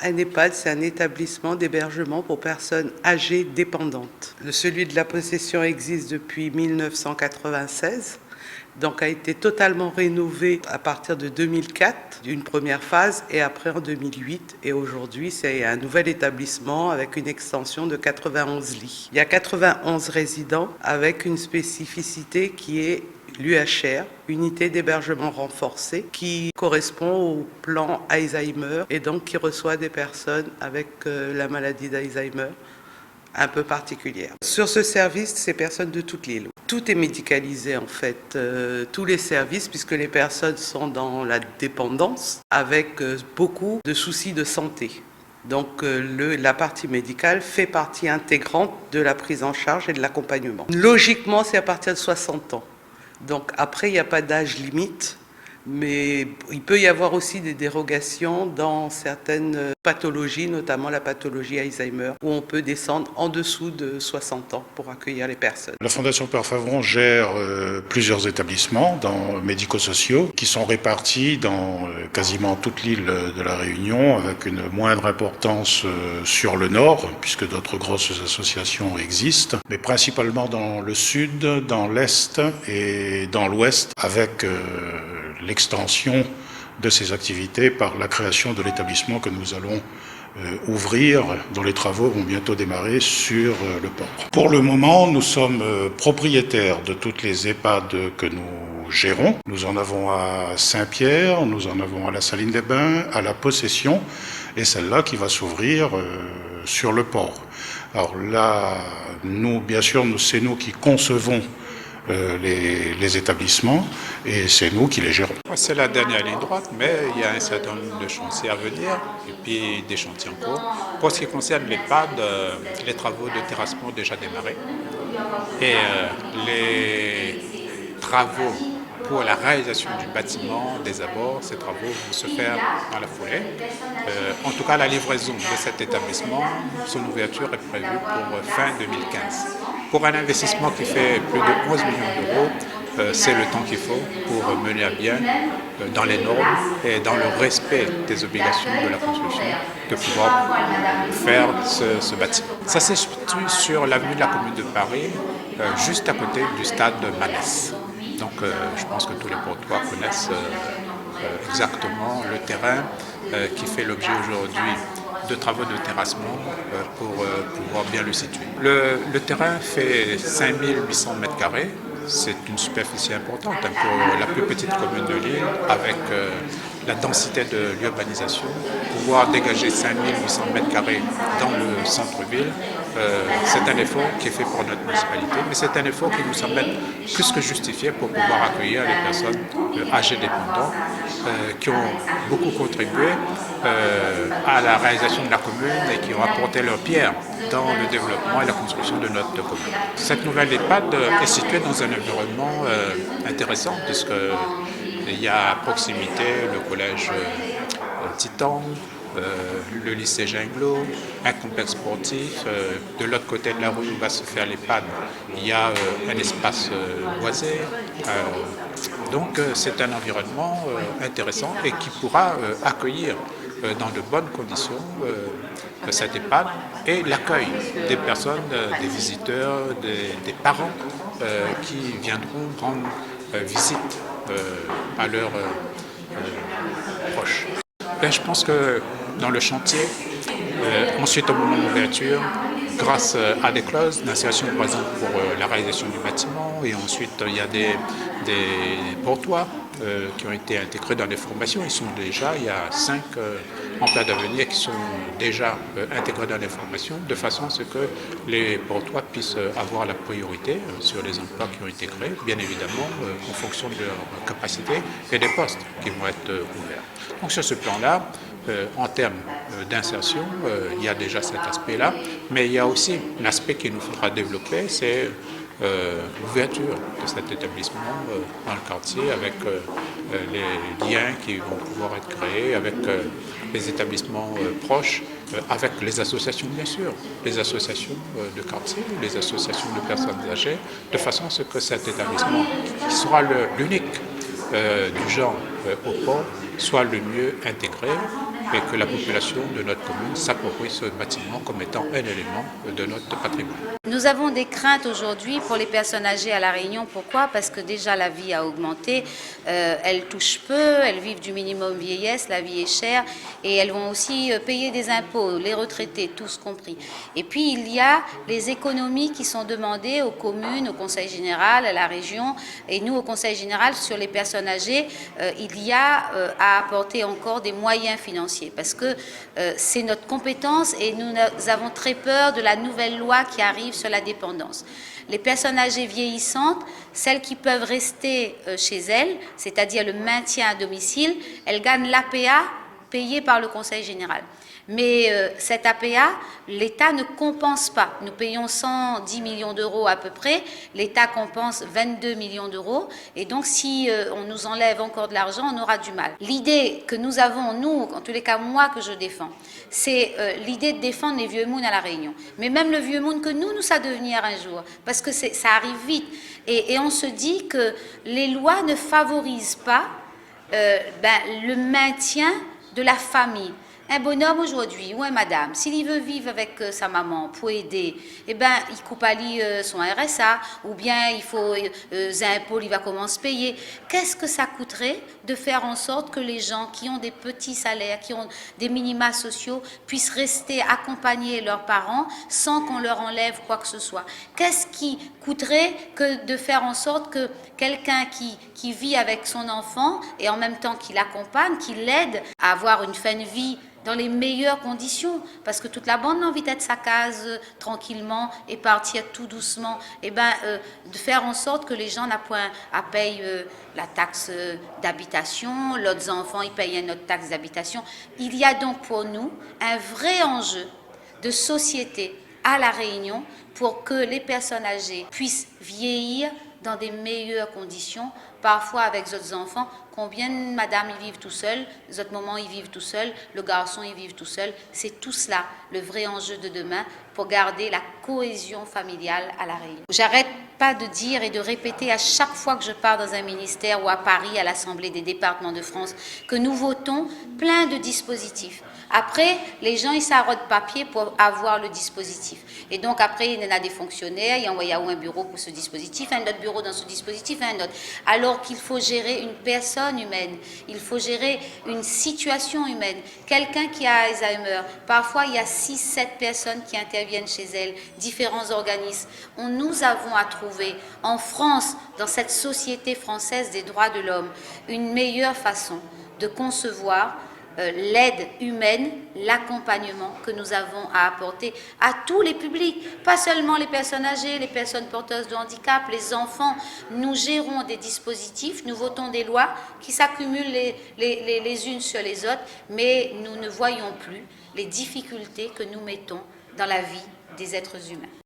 Un EHPAD, c'est un établissement d'hébergement pour personnes âgées dépendantes. Celui de la possession existe depuis 1996, donc a été totalement rénové à partir de 2004, d'une première phase, et après en 2008. Et aujourd'hui, c'est un nouvel établissement avec une extension de 91 lits. Il y a 91 résidents avec une spécificité qui est l'UHR, unité d'hébergement renforcée, qui correspond au plan Alzheimer et donc qui reçoit des personnes avec la maladie d'Alzheimer un peu particulière. Sur ce service, c'est personnes de toute l'île. Tout est médicalisé en fait, tous les services, puisque les personnes sont dans la dépendance avec beaucoup de soucis de santé. Donc la partie médicale fait partie intégrante de la prise en charge et de l'accompagnement. Logiquement, c'est à partir de 60 ans. Donc après, il n'y a pas d'âge limite, mais il peut y avoir aussi des dérogations dans certaines pathologies, notamment la pathologie Alzheimer, où on peut descendre en dessous de 60 ans pour accueillir les personnes. La Fondation Père Favron gère plusieurs établissements médico-sociaux qui sont répartis dans quasiment toute l'île de la Réunion, avec une moindre importance sur le nord, puisque d'autres grosses associations existent, mais principalement dans le sud, dans l'est et dans l'ouest, avec l'extension de ces activités par la création de l'établissement que nous allons ouvrir, dont les travaux vont bientôt démarrer sur le port. Pour le moment, nous sommes propriétaires de toutes les EHPAD que nous gérons. Nous en avons à Saint-Pierre, nous en avons à la Saline-des-Bains, à la Possession, et celle-là qui va s'ouvrir sur le port. Alors là, nous, bien sûr, c'est nous qui concevons les établissements et c'est nous qui les gérons. C'est la dernière ligne droite, mais il y a un certain nombre de chantiers à venir et puis des chantiers en cours. Pour ce qui concerne l'EHPAD, les travaux de terrassement ont déjà démarré et les travaux pour la réalisation du bâtiment, des abords, ces travaux vont se faire dans la foulée. En tout cas, la livraison de cet établissement, son ouverture est prévue pour fin 2015. Pour un investissement qui fait plus de 11 millions d'euros, c'est le temps qu'il faut pour mener à bien, dans les normes et dans le respect des obligations de la construction, de pouvoir faire ce bâtiment. Ça se situe sur l'avenue de la Commune de Paris, juste à côté du stade Manès. Donc je pense que tous les portois connaissent exactement le terrain qui fait l'objet aujourd'hui de travaux de terrassement pour pouvoir bien le situer. Le terrain fait 5800 m². C'est une superficie importante pour la plus petite commune de l'île, avec la densité de l'urbanisation. Pouvoir dégager 5800 m² dans le centre-ville, c'est un effort qui est fait pour notre municipalité, mais c'est un effort qui nous semble plus que justifié pour pouvoir accueillir les personnes âgées dépendantes qui ont beaucoup contribué à la réalisation de la commune et qui ont apporté leur pierre dans le développement et la construction de notre commune. Cette nouvelle EHPAD est située dans un environnement intéressant puisqu'il y a à proximité le collège Titan, le lycée Ginglo, un complexe sportif. De l'autre côté de la rue où va se faire l'EHPAD, il y a un espace boisé. Donc c'est un environnement intéressant et qui pourra accueillir dans de bonnes conditions cette EHPAD et l'accueil des personnes, des visiteurs, des parents qui viendront rendre visite à leurs proches. Et je pense que dans le chantier, ensuite au moment de l'ouverture, grâce à des clauses d'insertion par exemple pour la réalisation du bâtiment, et ensuite il y a des portois qui ont été intégrés dans les formations. Il y a 5 emplois d'avenir qui sont déjà intégrés dans les formations, de façon à ce que les portois puissent avoir la priorité sur les emplois qui ont été créés, bien évidemment en fonction de leur capacité et des postes qui vont être ouverts. Donc sur ce plan-là, en termes d'insertion, il y a déjà cet aspect-là, mais il y a aussi un aspect qu'il nous faudra développer, c'est l'ouverture de cet établissement dans le quartier avec les liens qui vont pouvoir être créés avec les établissements proches, avec les associations bien sûr, les associations de quartier, les associations de personnes âgées, de façon à ce que cet établissement, qui sera l'unique du genre au port, soit le mieux intégré et que la population de notre commune s'approprie ce bâtiment comme étant un élément de notre patrimoine. Nous avons des craintes aujourd'hui pour les personnes âgées à La Réunion. Pourquoi? Parce que déjà la vie a augmenté, elles touchent peu, elles vivent du minimum vieillesse, la vie est chère et elles vont aussi payer des impôts, les retraités, tous compris. Et puis il y a les économies qui sont demandées aux communes, au Conseil général, à la région et nous au Conseil général sur les personnes âgées. Il y a à apporter encore des moyens financiers parce que c'est notre compétence et nous avons très peur de la nouvelle loi qui arrive sur la dépendance. Les personnes âgées vieillissantes, celles qui peuvent rester chez elles, c'est-à-dire le maintien à domicile, elles gagnent l'APA payée par le Conseil général. Mais cette APA, l'État ne compense pas. Nous payons 110 millions d'euros à peu près, l'État compense 22 millions d'euros, et donc si on nous enlève encore de l'argent, on aura du mal. L'idée que nous avons, nous, en tous les cas moi que je défends, c'est l'idée de défendre les vieux moons à La Réunion. Mais même le vieux moon que nous ça devenir un jour, parce que ça arrive vite. Et on se dit que les lois ne favorisent pas le maintien de la famille. Un bonhomme aujourd'hui ou un madame, s'il veut vivre avec sa maman pour aider, eh ben, il coupe à lui son RSA ou bien il faut impôts, il va comment se payer. Qu'est-ce que ça coûterait de faire en sorte que les gens qui ont des petits salaires, qui ont des minima sociaux, puissent rester accompagner leurs parents sans qu'on leur enlève quoi que ce soit? Qu'est-ce qui coûterait que de faire en sorte que quelqu'un qui vit avec son enfant et en même temps qui l'accompagne, qui l'aide à avoir une fin de vie dans les meilleures conditions, parce que toute la bande a envie d'être sa case tranquillement et partir tout doucement, et de faire en sorte que les gens n'aient point à payer la taxe d'habitation, l'autre enfant ils payent une autre taxe d'habitation. Il y a donc pour nous un vrai enjeu de société à La Réunion pour que les personnes âgées puissent vieillir dans des meilleures conditions, parfois avec d'autres enfants. Combien de madame ils vivent tout seuls, les autres mamans ils vivent tout seuls, le garçon ils vivent tout seul. C'est tout cela le vrai enjeu de demain pour garder la cohésion familiale à La Réunion. J'arrête pas de dire et de répéter à chaque fois que je pars dans un ministère ou à Paris, à l'Assemblée des départements de France, que nous votons plein de dispositifs. Après, les gens, ils s'arrodent papier pour avoir le dispositif. Et donc, après, il y en a des fonctionnaires, il y a un bureau pour ce dispositif, un autre bureau dans ce dispositif, un autre. Alors qu'il faut gérer une personne humaine, il faut gérer une situation humaine. Quelqu'un qui a Alzheimer, parfois, il y a 6-7 personnes qui interviennent chez elle, différents organismes. Nous avons à trouver, en France, dans cette société française des droits de l'homme, une meilleure façon de concevoir l'aide humaine, l'accompagnement que nous avons à apporter à tous les publics, pas seulement les personnes âgées, les personnes porteuses de handicap, les enfants. Nous gérons des dispositifs, nous votons des lois qui s'accumulent les unes sur les autres, mais nous ne voyons plus les difficultés que nous mettons dans la vie des êtres humains.